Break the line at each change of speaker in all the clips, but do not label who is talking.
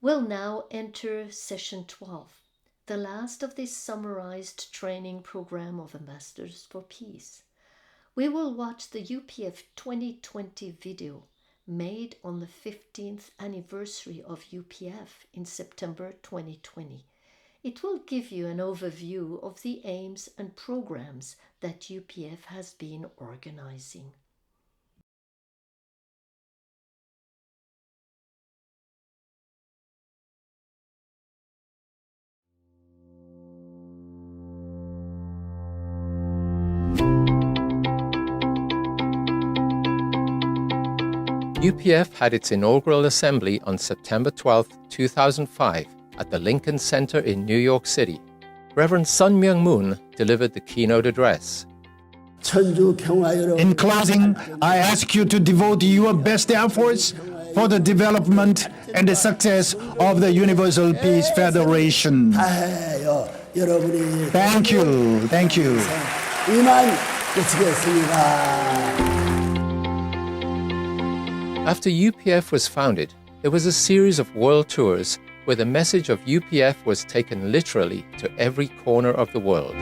We'll now enter session 12, the last of this summarized training program of Ambassadors for Peace. We will watch the UPF 2020 video made on the 15th anniversary of UPF in September 2020. It will give you an overview of the aims and programs that UPF has been organizing.
UPF had its inaugural assembly on September 12, 2005 at the Lincoln Center in New York City. Reverend Sun Myung Moon delivered the keynote address.
In closing, I ask you to devote your best efforts for the development and the success of the Universal Peace Federation. Thank you. Thank you.
After UPF was founded, there was a series of world tours where the message of UPF was taken literally to every corner of the world.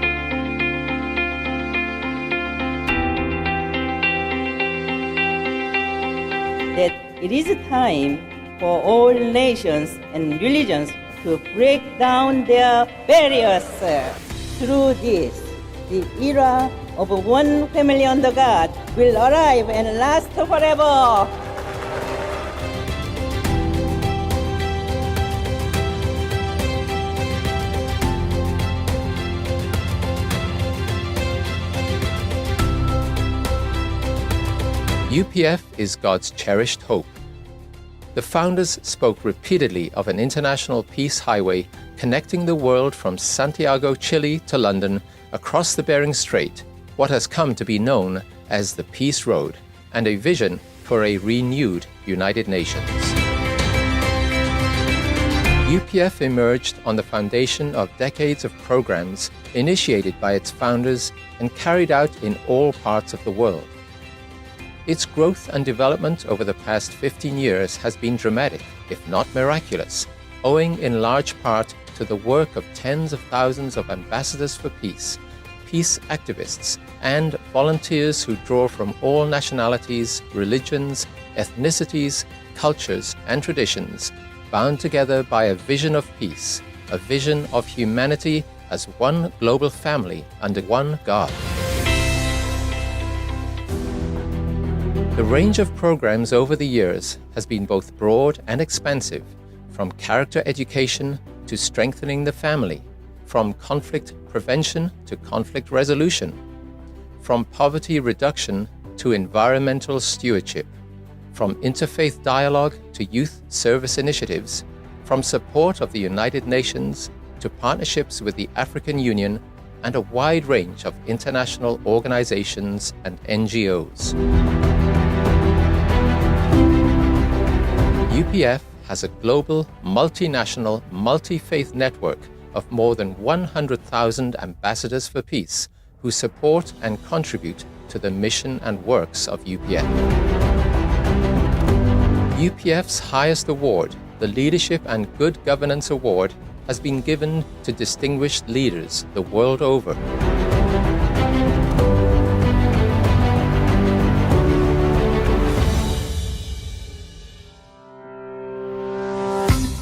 That it is time for all nations and religions to break down their barriers. Through this, the era of one family under God will arrive and last forever.
UPF is God's cherished hope. The founders spoke repeatedly of an international peace highway connecting the world from Santiago, Chile to London, across the Bering Strait, what has come to be known as the Peace Road, and a vision for a renewed United Nations. UPF emerged on the foundation of decades of programs initiated by its founders and carried out in all parts of the world. Its growth and development over the past 15 years has been dramatic, if not miraculous, owing in large part to the work of tens of thousands of ambassadors for peace, peace activists, and volunteers who draw from all nationalities, religions, ethnicities, cultures, and traditions, bound together by a vision of peace, a vision of humanity as one global family under one God. The range of programs over the years has been both broad and expansive, from character education to strengthening the family, from conflict prevention to conflict resolution, from poverty reduction to environmental stewardship, from interfaith dialogue to youth service initiatives, from support of the United Nations to partnerships with the African Union, and a wide range of international organizations and NGOs. UPF has a global, multinational, multi-faith network of more than 100,000 ambassadors for peace who support and contribute to the mission and works of UPF. UPF's highest award, the Leadership and Good Governance Award, has been given to distinguished leaders the world over.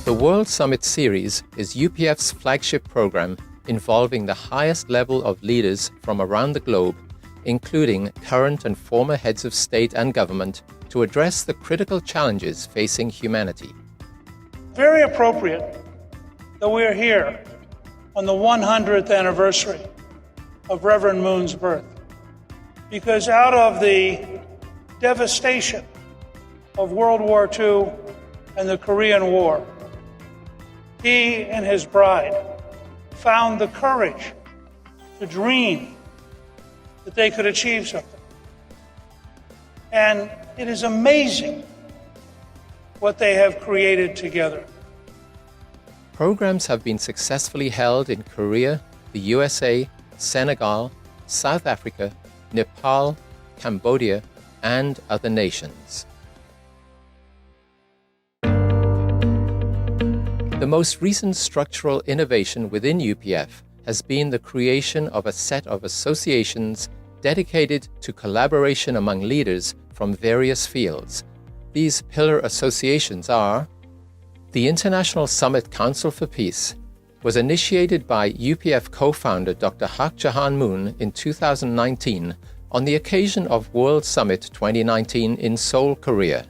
The World Summit Series is UPF's flagship program involving the highest level of leaders from around the globe, including current and former heads of state and government, to address the critical challenges facing humanity.
Very appropriate that we're here on the 100th anniversary of Reverend Moon's birth, because out of the devastation of World War II and the Korean War, he and his bride found the courage to dream that they could achieve something. And it is amazing what they have created together.
Programs have been successfully held in Korea, the USA, Senegal, South Africa, Nepal, Cambodia, and other nations. The most recent structural innovation within UPF has been the creation of a set of associations dedicated to collaboration among leaders from various fields. These pillar associations are: the International Summit Council for Peace was initiated by UPF co-founder Dr. Hak Jahan Moon in 2019 on the occasion of World Summit 2019 in Seoul, Korea.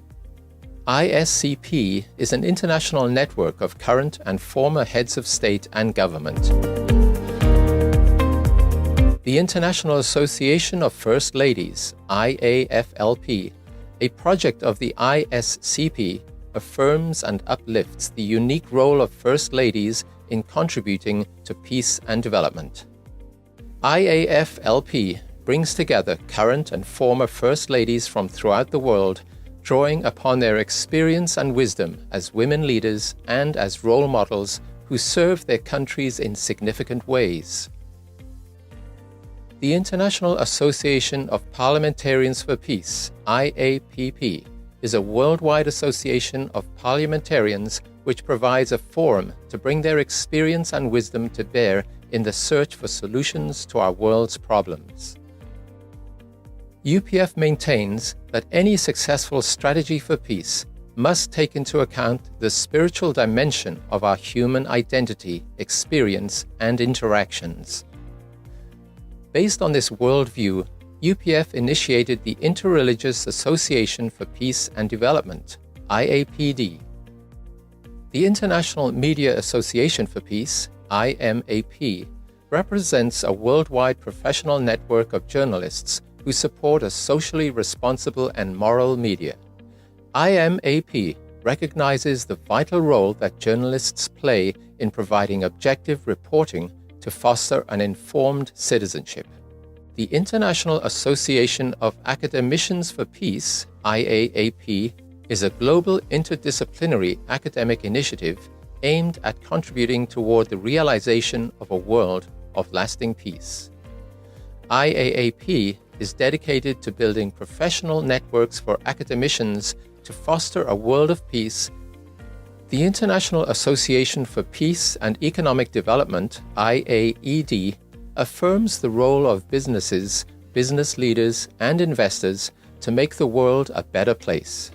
ISCP is an international network of current and former heads of state and government. The International Association of First Ladies, IAFLP, a project of the ISCP, affirms and uplifts the unique role of First Ladies in contributing to peace and development. IAFLP brings together current and former First Ladies from throughout the world, drawing upon their experience and wisdom as women leaders and as role models who serve their countries in significant ways. The International Association of Parliamentarians for Peace, IAPP, is a worldwide association of parliamentarians which provides a forum to bring their experience and wisdom to bear in the search for solutions to our world's problems. UPF maintains that any successful strategy for peace must take into account the spiritual dimension of our human identity, experience, and interactions. Based on this worldview, UPF initiated the Interreligious Association for Peace and Development, IAPD. The International Media Association for Peace, IMAP, represents a worldwide professional network of journalists who support a socially responsible and moral media. IMAP recognizes the vital role that journalists play in providing objective reporting to foster an informed citizenship. The International Association of Academicians for Peace, IAAP, is a global interdisciplinary academic initiative aimed at contributing toward the realization of a world of lasting peace. IAAP is dedicated to building professional networks for academicians to foster a world of peace. The International Association for Peace and Economic Development, IAED, affirms the role of businesses, business leaders, and investors to make the world a better place.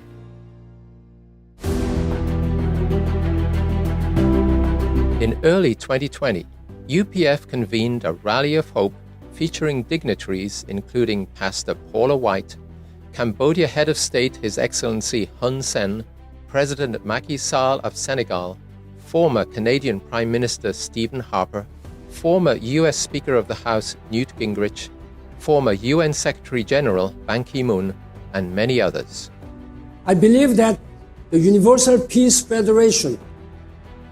In early 2020, UPF convened a rally of hope featuring dignitaries including Pastor Paula White, Cambodia Head of State His Excellency Hun Sen, President Macky Sall of Senegal, former Canadian Prime Minister Stephen Harper, former US Speaker of the House Newt Gingrich, former UN Secretary General Ban Ki-moon, and many others.
I believe that the Universal Peace Federation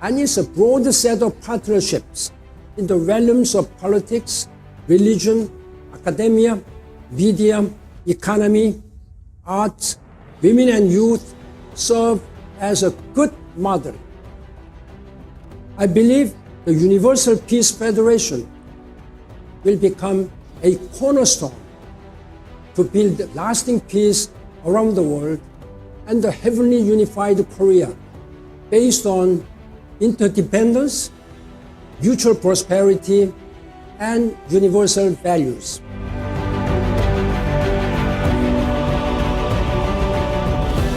and its a broad set of partnerships in the realms of politics, religion, academia, media, economy, arts, women and youth serve as a good model. I believe the Universal Peace Federation will become a cornerstone to build lasting peace around the world and a heavenly unified Korea based on interdependence, mutual prosperity, and universal values.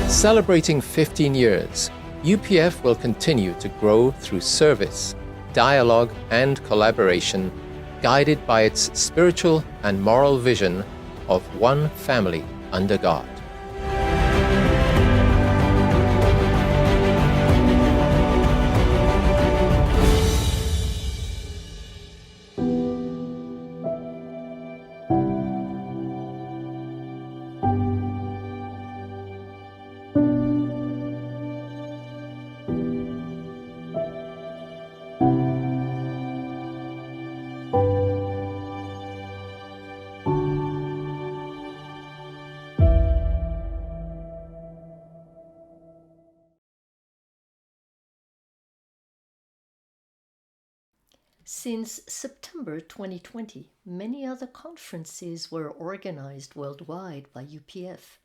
Celebrating 15 years, UPF will continue to grow through service, dialogue, and collaboration, guided by its spiritual and moral vision of one family under God.
Since September 2020, many other conferences were organized worldwide by UPF.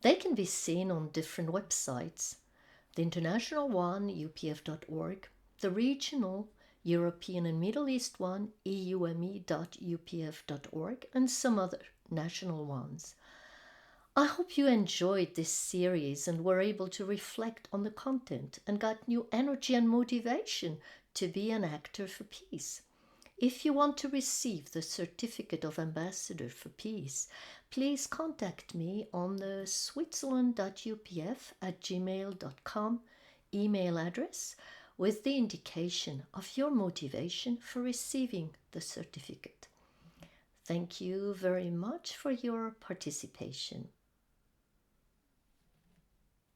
They can be seen on different websites. The international one, upf.org, the regional European and Middle East one, eume.upf.org, and some other national ones. I hope you enjoyed this series and were able to reflect on the content and got new energy and motivation to be an actor for peace. If you want to receive the Certificate of Ambassador for Peace, please contact me on the switzerland.upf@gmail.com email address with the indication of your motivation for receiving the certificate. Thank you very much for your participation.